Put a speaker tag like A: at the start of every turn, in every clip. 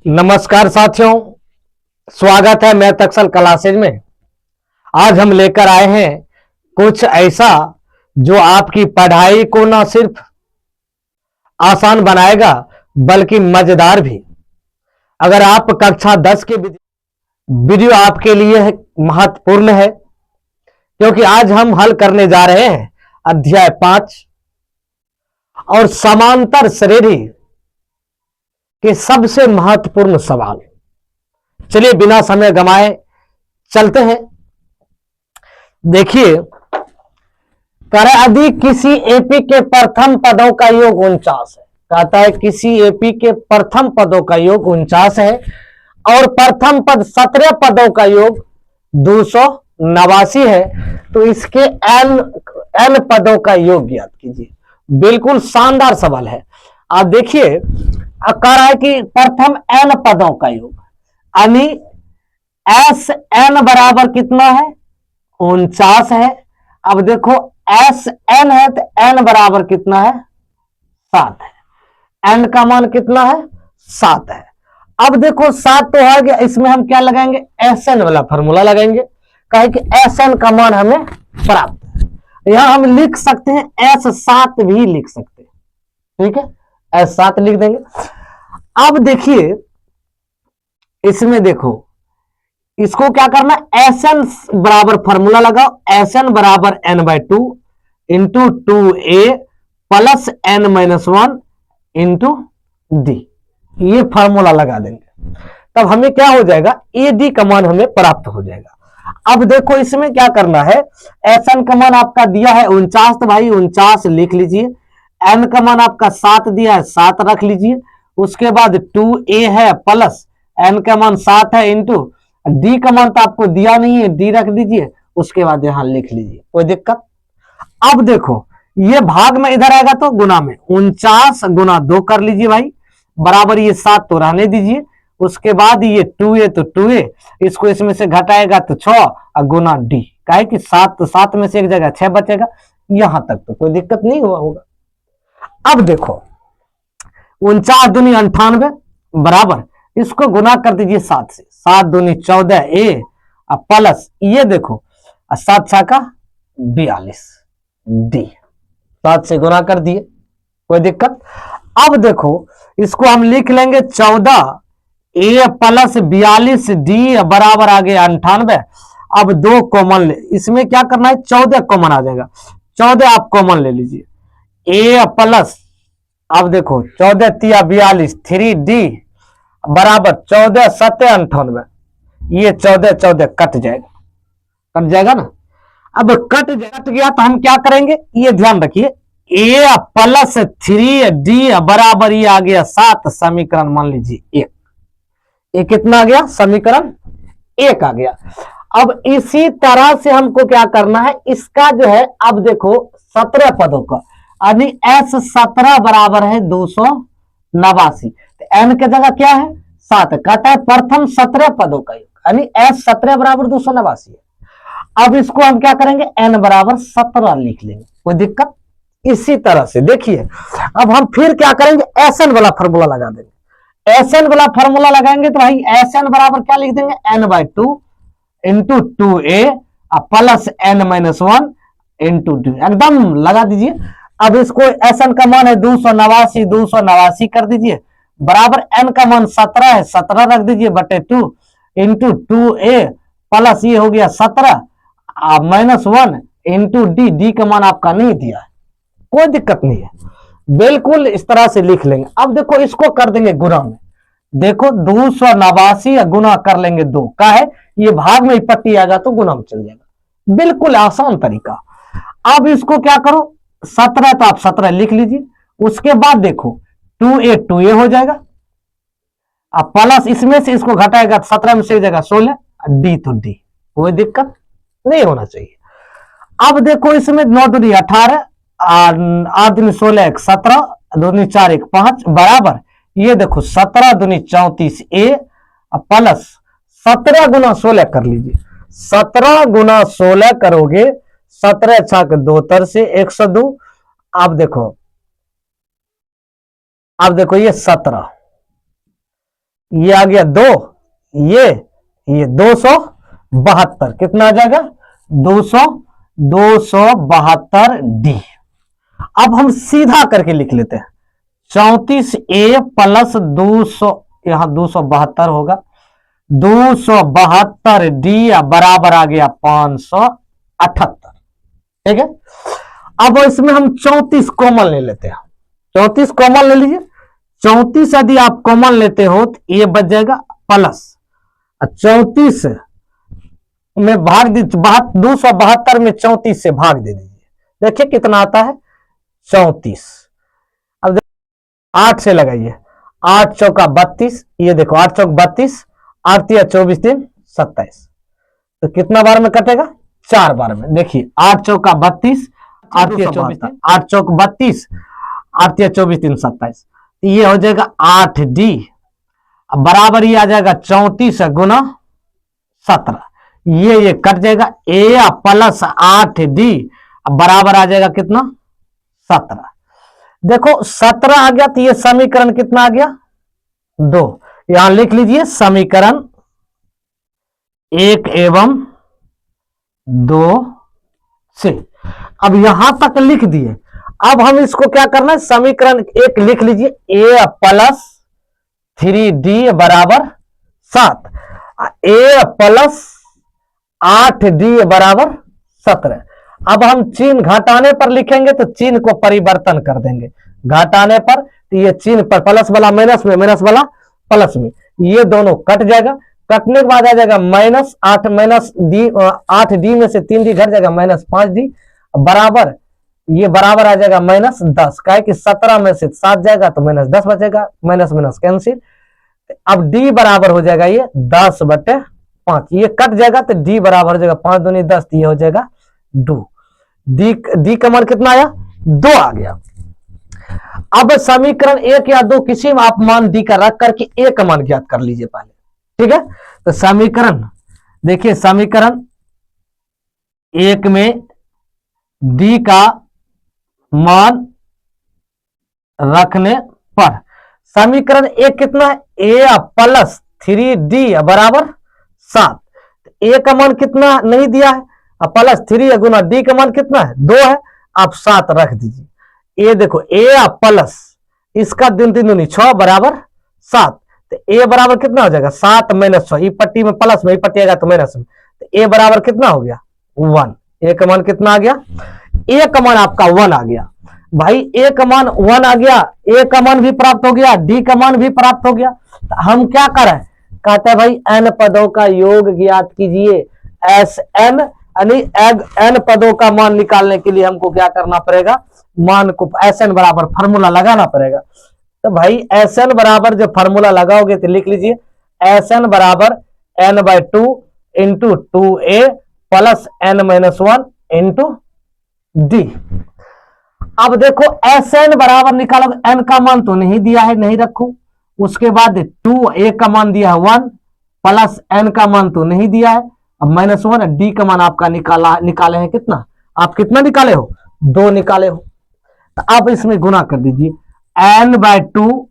A: नमस्कार साथियों, स्वागत है मैथ एक्सेल क्लासेज में। आज हम लेकर आए हैं कुछ ऐसा जो आपकी पढ़ाई को न सिर्फ आसान बनाएगा बल्कि मजेदार भी। अगर आप कक्षा 10 के वीडियो आपके लिए महत्वपूर्ण है, क्योंकि आज हम हल करने जा रहे हैं अध्याय 5 और समांतर श्रेणी के सबसे महत्वपूर्ण सवाल। चलिए बिना समय गंवाए चलते हैं। देखिए, यदि किसी एपी के प्रथम पदों का योग 49 है, कहता है किसी एपी के प्रथम पदों का योग 49 है और प्रथम पद 17 पदों का योग 289 है, तो इसके एन पदों का योग ज्ञात कीजिए। बिल्कुल शानदार सवाल है। आप देखिए, कह रहा है कि प्रथम एन पदों का योग, यानी एस एन बराबर कितना है? 49 है। अब देखो एस एन है तो एन बराबर कितना है? 7 है। एन का मान कितना है? 7 है। अब देखो 7 तो है गया, इसमें हम क्या लगाएंगे? एस एन वाला फॉर्मूला लगाएंगे। कहे कि एस एन का मान हमें प्राप्त है। यहां हम लिख सकते हैं एस 7 भी लिख सकते हैं। ठीक है, एस 7 लिख देंगे। अब देखिए, इसमें देखो, इसको क्या करना है? एस एन बराबर फॉर्मूला लगाओ, एस एन बराबर N by 2 into 2a plus N minus 1 into D. ये फॉर्मूला लगा देंगे, तब हमें क्या हो जाएगा? ए डी का मान हमें प्राप्त हो जाएगा। अब देखो, इसमें क्या करना है? एस एन का मान आपका दिया है 49, तो भाई 49 लिख लीजिए। एन का मान आपका 7 दिया है, 7 रख लीजिए। उसके बाद 2a है प्लस एन का मान 7 है इंटू डी का मान तो आपको दिया नहीं है, डी रख दीजिए। उसके बाद यहां लिख लीजिए, कोई दिक्कत। अब देखो, ये भाग में इधर आएगा तो गुना में 49 गुना 2 कर लीजिए भाई, बराबर ये 7 तो रहने दीजिए। उसके बाद ये 2a तो 2a, इसको इसमें से घटाएगा तो 6 और गुना डी। काहे कि 7 तो 7 में से एक जगह 6 बचेगा। यहां तक तो कोई दिक्कत नहीं हुआ होगा। अब देखो, 49 दूनी 98 बराबर, इसको गुना कर दीजिए 7 से। 7 दूनी 14 ए प्लस ये देखो 7 छका 42 डी। 7 से गुना कर दिए, कोई दिक्कत। अब देखो, इसको हम लिख लेंगे 14 ए प्लस 42 डी बराबर आ गया 98। अब 2 कॉमन ले, इसमें क्या करना है? 14 कॉमन आ जाएगा। 14 आप कॉमन ले लीजिए। ए प्लस, अब देखो 14 तिया 42 3d बराबर 14 7 98। ये 14 14 कट जाएगा ना। अब कट गया तो हम क्या करेंगे? ये ध्यान रखिए, a प्लस 3d बराबर ये आ गया 7। समीकरण मान लीजिए 1। ये कितना आ गया? समीकरण 1 आ गया। अब इसी तरह से हमको क्या करना है? इसका जो है, अब देखो 17 पदों का, यानी एस 17 बराबर है 289। तो एन के जगह क्या है? 7। कहता है प्रथम 17 पदों का योग, यानी एस 17 बराबर 289 है। अब इसको हम क्या करेंगे? एन बराबर 17 लिख लेंगे, कोई दिक्कत। इसी तरह से देखिए, अब हम फिर क्या करेंगे? एस एन वाला फॉर्मूला लगा देंगे। एस एन वाला फॉर्मूला लगाएंगे तो भाई एस एन बराबर क्या लिख देंगे? N by 2 into 2a plus N minus 1 into D. एकदम लगा दीजिए। अब इसको एस एन का मान है 289 कर दीजिए, बराबर एन का मान 17 है, 17 रख दीजिए बटे 2 इंटू 2a प्लस ये हो गया 17 माइनस 1 इंटू डी। डी का मान आपका नहीं दिया है, कोई दिक्कत नहीं है, बिल्कुल इस तरह से लिख लेंगे। अब देखो, इसको कर देंगे गुना में। देखो 289 गुना कर लेंगे 2 का है, ये भाग में पट्टी आएगा तो गुना में चल जाएगा। बिल्कुल आसान तरीका। अब इसको क्या करो? 17 तो आप 17 लिख लीजिए। उसके बाद देखो 2a हो जाएगा, अब प्लस इसमें से इसको घटाएगा तो 17 में से एक जगह 16, डी तो डी, कोई दिक्कत नहीं होना चाहिए। अब देखो, इसमें 9 दूनी 18 8 दूनी 16 1 17 दूनी 4 1 5 बराबर ये देखो 17 दूनी 34 ए प्लस 17 गुना 16 कर लीजिए। 17 गुना 16 करोगे, 17 छक 2 तर से 102। अब देखो ये 17 ये आ गया 2, ये 272, कितना आ जाएगा 272 डी। अब हम सीधा करके लिख लेते हैं 34A प्लस 200, यहां 272 होगा, 272 डी बराबर आ गया 578। ठीक है, अब इसमें हम 34 कॉमन ले लेते हैं, 34 कॉमन ले लीजिए। 34 यदि आप कॉमन लेते हो तो ये बच जाएगा प्लस 34 में भाग दी, 272 में 34 से भाग दे दीजिए, देखिए कितना आता है 34। अब 8 से लगाइए, 8 चौका 32, ये देखो 8 चौक 32, 8 तिया 24 दिन 27, तो कितना बार में कटेगा 4 बार में। देखिए 8 चौका 32, 8 तिया 24 दिन, 8 चौक 32, 8 तिया 24 दिन 27, ये हो जाएगा 8 डी बराबर ये आ जाएगा 34 गुना 17, ये कट जाएगा, ए प्लस 8 डी बराबर आ जाएगा कितना 17। देखो 17 आ गया तो ये समीकरण कितना आ गया 2, यहां लिख लीजिए समीकरण 1 एवं 2 से। अब यहां तक लिख दिए, अब हम इसको क्या करना है, समीकरण 1 लिख लीजिए, ए प्लस 3D बराबर 7, ए प्लस 8D बराबर 17। अब हम चिन्ह घटाने पर लिखेंगे तो चिन्ह को परिवर्तन कर देंगे, घटाने पर तो ये चिन्ह पर प्लस वाला माइनस में, माइनस वाला प्लस में, ये दोनों कट जाएगा, कटने के बाद आ जाएगा माइनस 8 माइनस डी, 8D में से 3D घट जाएगा माइनस 5D बराबर, ये बराबर आ जाएगा माइनस 10, क्या है कि 17 में से 7 जाएगा तो माइनस 10 बचेगा, माइनस माइनस कैंसिल। अब डी बराबर हो जाएगा ये 10/5, ये कट जाएगा तो डी बराबर हो जाएगा 5 दूनी 10, ये हो जाएगा 2। डी का मान कितना आया 2 आ गया। अब समीकरण 1 या 2 किसी में आप मान डी का रख करके ए का मान ज्ञात कर लीजिए पहले, ठीक है। तो समीकरण देखिए, समीकरण 1 में डी का मान रखने पर समीकरण 1 कितना है, ए प्लस 3D बराबर 7, ए का मान कितना नहीं दिया है, प्लस 3 गुना डी का मान कितना है 2 है, आप 7 रख दीजिए। ये देखो ए प्लस इसका 3 3 दूनी 6 बराबर 7, तो ए बराबर कितना हो जाएगा 7 माइनस 6, पट्टी में प्लस में, पट्टी आएगा तो माइनस में, तो ए बराबर कितना हो गया 1। ए का मान कितना आ गया, ए का मान आपका 1 आ गया भाई, ए का मान 1 आ गया, ए का मान भी प्राप्त हो गया, डी का मान भी प्राप्त हो गया। तो हम क्या करें, कहते हैं भाई एन पदों का योग ज्ञात कीजिए, एस एन यानी एन पदों का मान निकालने के लिए हमको क्या करना पड़ेगा, मान को एस एन बराबर फार्मूला लगाना पड़ेगा। तो भाई एस एन बराबर जब फार्मूला लगाओगे तो लिख लीजिए एस एन बराबर n/2 into 2a plus n-1 into D. अब देखो एस एन बराबर निकालो, एन का मान तो नहीं दिया है, नहीं रखू, उसके बाद 2 ए का मान दिया है 1 प्लस एन का मान तो नहीं दिया है, अब -1, डी का मान आपका निकाले हैं कितना, आप कितना निकाले हो 2 निकाले हो, तो आप इसमें गुना कर दीजिए n/2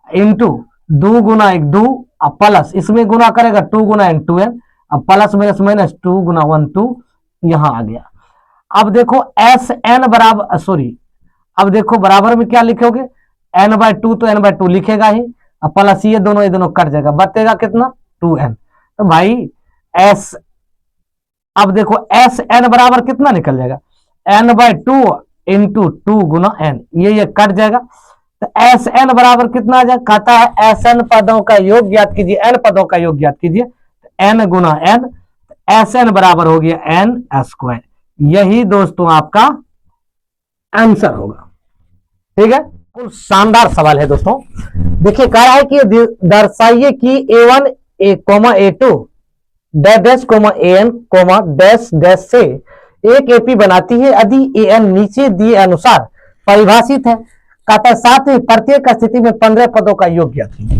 A: इंटू 2 गुना 1 2 प्लस इसमें गुना करेगा 2 गुना n 2n, अब प्लस माइनस माइनस 2 गुना 1 2, यहां आ गया। अब देखो एस एन बराबर सॉरी, अब देखो बराबर में क्या लिखोगे n/2 तो n/2 लिखेगा ही, अब प्लस ये दोनों कट जाएगा, बचेगा कितना 2n। तो भाई एस, अब देखो एस एन बराबर कितना निकल जाएगा n/2 इंटू 2 गुना n, ये कट जाएगा, तो एस एन बराबर कितना आ जाएगा, कहता है एस एन पदों का योग ज्ञात कीजिए, एन पदों का योग ज्ञात कीजिए, एन गुना एन, एस एन बराबर हो गया n²। यही दोस्तों आपका आंसर होगा, ठीक है। शानदार सवाल है दोस्तों। देखिए कह रहा है कि दर्शाइए कि a1 a2 dash an dash dash से एक एपी बनाती है यदि an नीचे दिए अनुसार परिभाषित है, कहता है साथ ही प्रत्येक स्थिति में 15 पदों का योग ज्ञात कीजिए।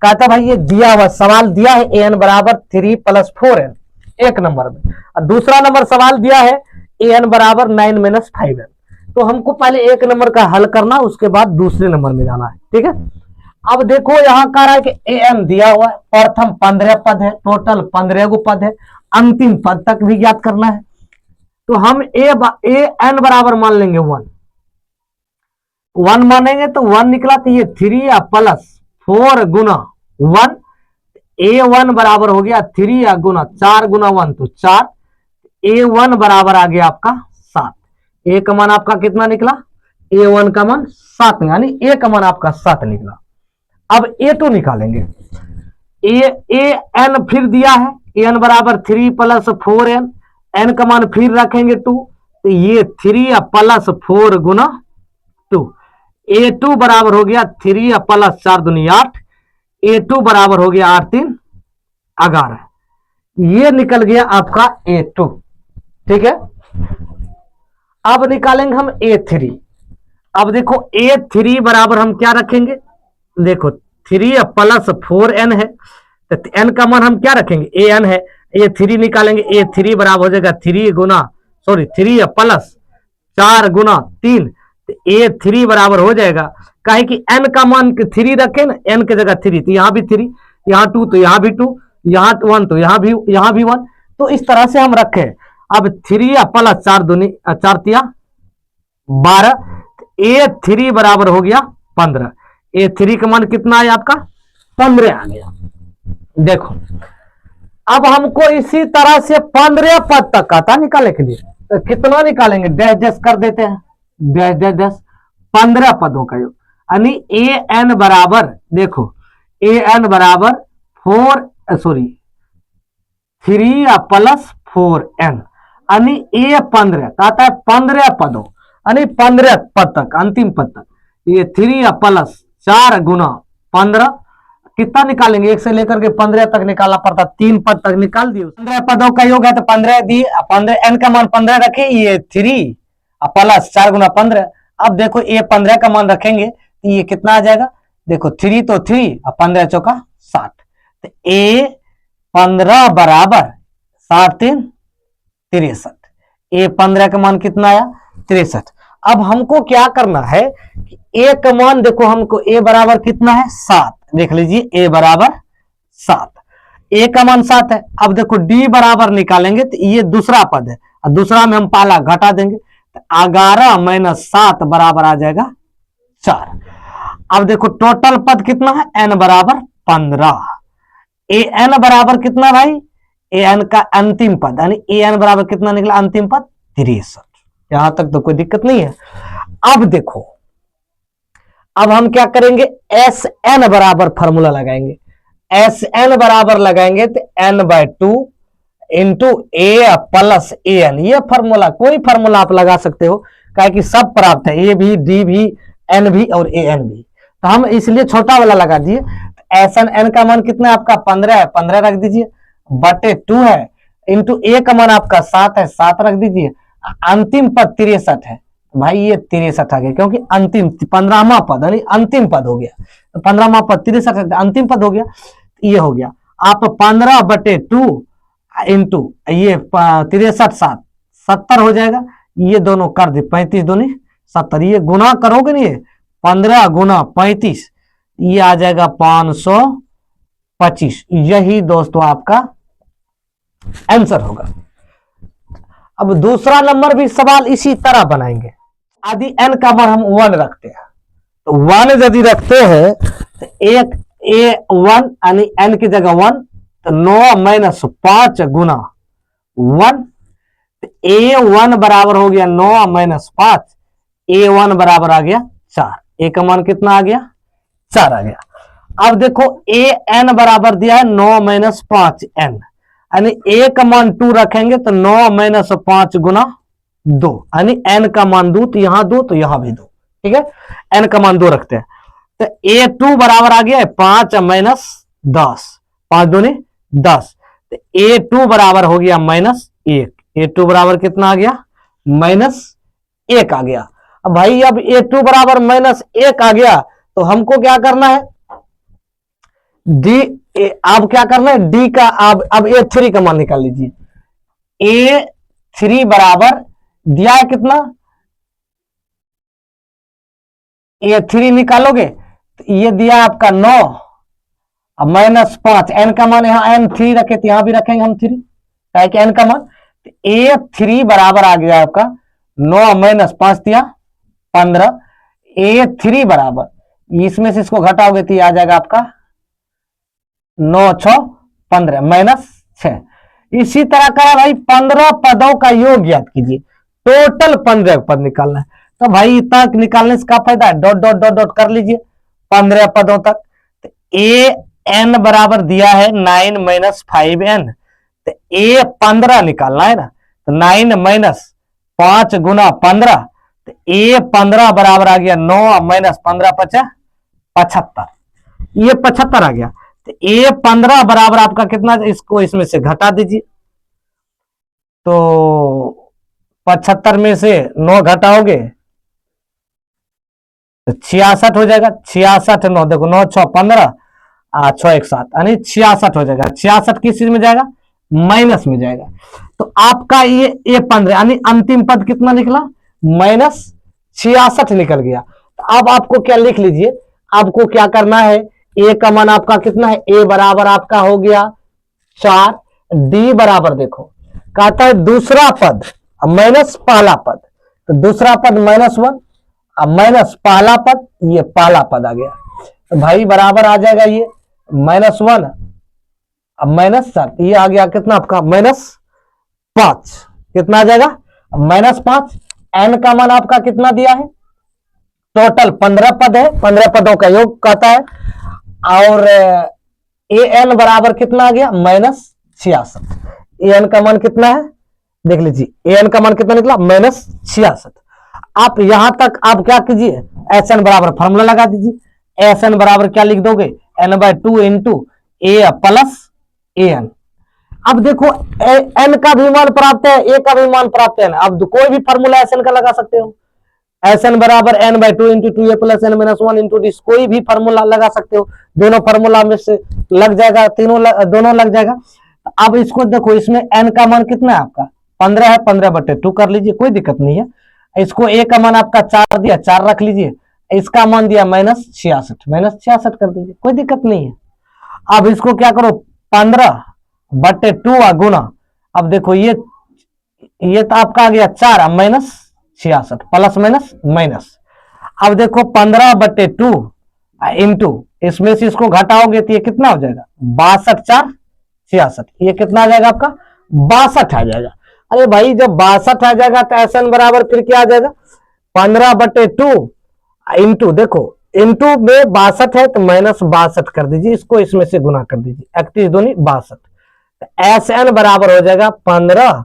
A: कहता है भाई ये दिया हुआ सवाल दिया है an बराबर 3 + 4n एक नंबर में, और दूसरा नंबर सवाल दिया है an बराबर 9 - 5n। तो हमको पहले एक नंबर का हल करना, उसके बाद दूसरे नंबर में जाना है, ठीक है। अब देखो यहां कह रहा है कि ए एन दिया हुआ है, प्रथम 15 पद है, टोटल 15 गो पद है, अंतिम पद तक भी ज्ञात करना है। तो हम ए एन बराबर मान लेंगे 1 मानेंगे तो 1 निकला, तो ये 3 या प्लस 4 गुना 1, A1 बराबर हो गया 3 या गुना 4 गुना 1 तो 4, A1 बराबर आ गया आपका 7। ए का मान आपका कितना निकला, A1 का मान 7, यानी ए का मान आपका 7 निकला। अब A2 निकालेंगे। ए एन फिर दिया है, एन बराबर 3 प्लस 4n, एन का मान फिर रखेंगे 2, तो ये 3 या प्लस 4 गुना 2, A2 बराबर हो गया 3 या प्लस 4 दूनी 8, A2 बराबर हो गया 8 3 11, ये निकल गया आपका A2। ठीक है, अब निकालेंगे हम A3। अब देखो A3 बराबर हम क्या रखेंगे, देखो 3 प्लस 4n है, तो n का मान हम क्या रखेंगे, an है, A3 निकालेंगे, A3 बराबर हो जाएगा 3 प्लस 4 गुना 3, तो A3 बराबर हो जाएगा, काहे कि n का मान 3 रखे ना, n की जगह 3, तो यहां भी 3, यहां 2 तो यहां भी 2, यहां 1 तो यहां भी 1, तो इस तरह से हम रखे। अब 3 प्लस 4 दूनी 4 तिया 12, A3 बराबर हो गया 15, A3 का मान कितना है आपका 15 आ गया। देखो अब हमको इसी तरह से 15 पद तक आता निकालने के लिए, तो कितना निकालेंगे, डैश डैश कर देते हैं, डैश डैश डैश 15 पदों का योग, यानी ए एन बराबर, देखो ए एन बराबर 3 प्लस 4n, यानी ए 15 कहता है 15 पदों, यानी 15 पद तक, अंतिम पद तक, ये 3 प्लस 4 गुना 15, कितना निकालेंगे, 1 से लेकर के 15 तक निकालना पड़ता, 3 पद तक निकाल दिए। 15 पदों का योग है तो 15 दी, 15 एन का मान 15 रखे, ये 3 प्लस 4 गुना 15। अब देखो ये 15 का मान रखेंगे तो ये कितना आ जाएगा, देखो 3 तो 3 और 15 चौका 60, तो ए 15 बराबर 60 3 63, ए 15 का मान कितना आया 63। अब हमको क्या करना है कि ए का मान, देखो हमको ए बराबर कितना है 7, देख लीजिए ए बराबर 7, ए का मान 7 है। अब देखो डी बराबर निकालेंगे तो ये दूसरा पद है, और दूसरा में हम पहला घटा देंगे, तो 11 माइनस 7 बराबर आ जाएगा 4। अब देखो टोटल पद कितना है, एन बराबर 15, ए एन बराबर कितना भाई, ए एन का अंतिम पद, यानी ए एन बराबर कितना निकला अंतिम पद 63। यहां तक तो कोई दिक्कत नहीं है। अब देखो अब हम क्या करेंगे, एस एन बराबर फॉर्मूला लगाएंगे, एस एन बराबर लगाएंगे तो n/2 into A plus A N, ये फॉर्मूला कोई फॉर्मूला आप लगा सकते हो, क्या कि सब प्राप्त है, ए भी डी भी एन भी और ए एन भी, तो हम इसलिए छोटा वाला लगा दिए। एस एन एन का मान कितना है आपका 15 है, 15 रख दीजिए, बटे 2 है, इंटू ए का मान आपका 7 है, 7 रख दीजिए, अंतिम पद 63 है, भाई ये 63 आ गया, क्योंकि अंतिम 15वां पद यानी अंतिम पद हो गया, तो 15वां पद 63 अंतिम पद हो गया, ये हो गया। आप 15/2 इंटू ये 63 7 70 हो जाएगा, ये दोनों कर दे 35 दूनी 70, ये गुना करोगे नहीं, 15 गुना 35, ये आ जाएगा 525, यही दोस्तों आपका आंसर होगा। अब दूसरा नंबर भी सवाल इसी तरह बनाएंगे, यदि एन का मान हम 1 रखते हैं, तो 1 यदि रखते हैं तो एक ए 1 यानी एन की जगह 1, तो 9 माइनस 5 गुना 1, तो ए 1 बराबर हो गया 9 माइनस 5, ए 1 बराबर आ गया 4, ए का मान कितना आ गया 4 आ गया। अब देखो ए एन बराबर दिया है 9 माइनस 5 एन, यानी ए का मान 2 रखेंगे तो 9 माइनस 5 गुना 2, यानी एन का मान 2, तो यहां 2 तो यहां भी 2, ठीक है, एन का मान 2 रखते हैं, तो ए 2 बराबर आ गया 5 माइनस 10, 5 दूनी 10, तो ए 2 बराबर हो गया -1, ए 2 बराबर कितना आ गया -1 आ गया। अब भाई अब ए 2 बराबर -1 आ गया, तो हमको क्या करना है, डी अब क्या करना है, डी का अब ए 3 का मान निकाल लीजिए, ए 3 बराबर दिया है कितना, ए 3 निकालोगे तो ये दिया आपका 9 अब -5, n का मान यहाँ n3 रखे तो यहां भी रखेंगे हम 3, क्या कि n का मान A3 बराबर आ गया आपका 9 - 5 दिया 15, A3 बराबर इसमें से इसको घटाओगे तो ये आ जाएगा आपका 9 6 15 -6। इसी तरह का भाई 15 पदों का योग ज्ञात कीजिए, टोटल 15 पद निकालना है। तो भाई इतना निकालने से क्या फायदा है, डॉट डॉट डॉट डॉट कर लीजिए 15 पदों तक। तो ए एन बराबर दिया है 9 - 5n, तो ए 15 निकालना है ना, तो 9 - 5 गुना 15, तो ए 15 बराबर आ गया 9 - 15 75, ये 75 आ गया। तो ए 15 बराबर आपका कितना, इसको इसमें से घटा दीजिए, तो 75 में से 9 घटाओगे तो 66 हो जाएगा। 66 9 देखो 9 6 15 6 1 7 यानी 66 हो जाएगा। 66 किस चीज में जाएगा, माइनस में जाएगा। तो आपका ये 15 यानी अंतिम पद कितना निकला, -66 निकल गया। तो अब आपको क्या लिख लीजिए, आपको क्या करना है, ए का मान आपका कितना है, ए बराबर आपका हो गया 4, डी बराबर देखो कहता है दूसरा पद माइनस पहला पद, तो दूसरा पद -1 अब माइनस पहला पद, ये पहला पद आ गया। तो भाई बराबर आ जाएगा ये -1 अब -7, ये आ गया कितना आपका -5, कितना आ जाएगा -5। एन का मान आपका कितना दिया है, टोटल 15 पद है, 15 पदों का योग कहता है। और ए एन बराबर कितना आ गया -66। ए एन का मान कितना है देख लीजिए, ए एन का मान कितना निकला -66। आप यहां तक आप क्या कीजिए, एस एन बराबर फॉर्मूला लगा दीजिए। एस एन बराबर क्या लिख दोगे, n/2 into A plus A N. अब देखो एन का भी मान प्राप्त है, ए का भी मान प्राप्त है, अब कोई भी फॉर्मूला एस एन का लगा सकते हो। एस एन बराबर n/2 into 2a plus n - 1 into D, कोई भी फॉर्मूला लगा सकते हो, दोनों फॉर्मूला में से लग जाएगा, दोनों लग जाएगा। अब इसको देखो, इसमें n का मान कितना है आपका 15 है, 15/2 कर लीजिए, कोई दिक्कत नहीं है। इसको ए का मान आपका 4 दिया, 4 रख लीजिए, इसका मान दिया -66 कर दीजिए, कोई दिक्कत नहीं है। अब इसको क्या करो 15/2 गुना, अब देखो ये तो आपका आ गया 4 -66 प्लस माइनस। अब देखो 15/2 इंटू इसमें से इसको घटाओगे तो ये कितना हो जाएगा 62 4 66, ये कितना आ जाएगा आपका 62 आ जाएगा। अरे भाई जब 62 आ जाएगा तो एस एन बराबर फिर क्या आ जाएगा 15/2 इंटू, देखो इंटू में 62 है तो -62 कर दीजिए, इसको इसमें से गुना कर दीजिए, 31 दूनी 62। एस एन बराबर हो जाएगा 15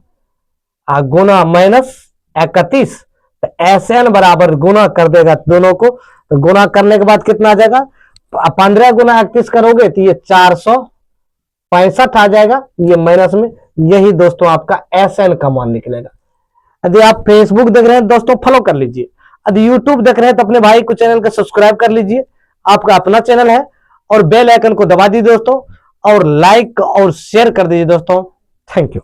A: गुना -31, तो एस एन बराबर गुना कर देगा दोनों को, तो गुना करने के बाद कितना आ जाएगा 15 गुना 31 करोगे तो ये 465 आ जाएगा, ये माइनस में। यही दोस्तों आपका एस एन का मान निकलेगा। यदि आप फेसबुक देख रहे हैं दोस्तों फॉलो कर लीजिए, यदि यूट्यूब देख रहे हैं तो अपने भाई को चैनल को सब्सक्राइब कर लीजिए, आपका अपना चैनल है, और बेल आइकन को दबा दीजिए दोस्तों, और लाइक और शेयर कर दीजिए दोस्तों। Thank you.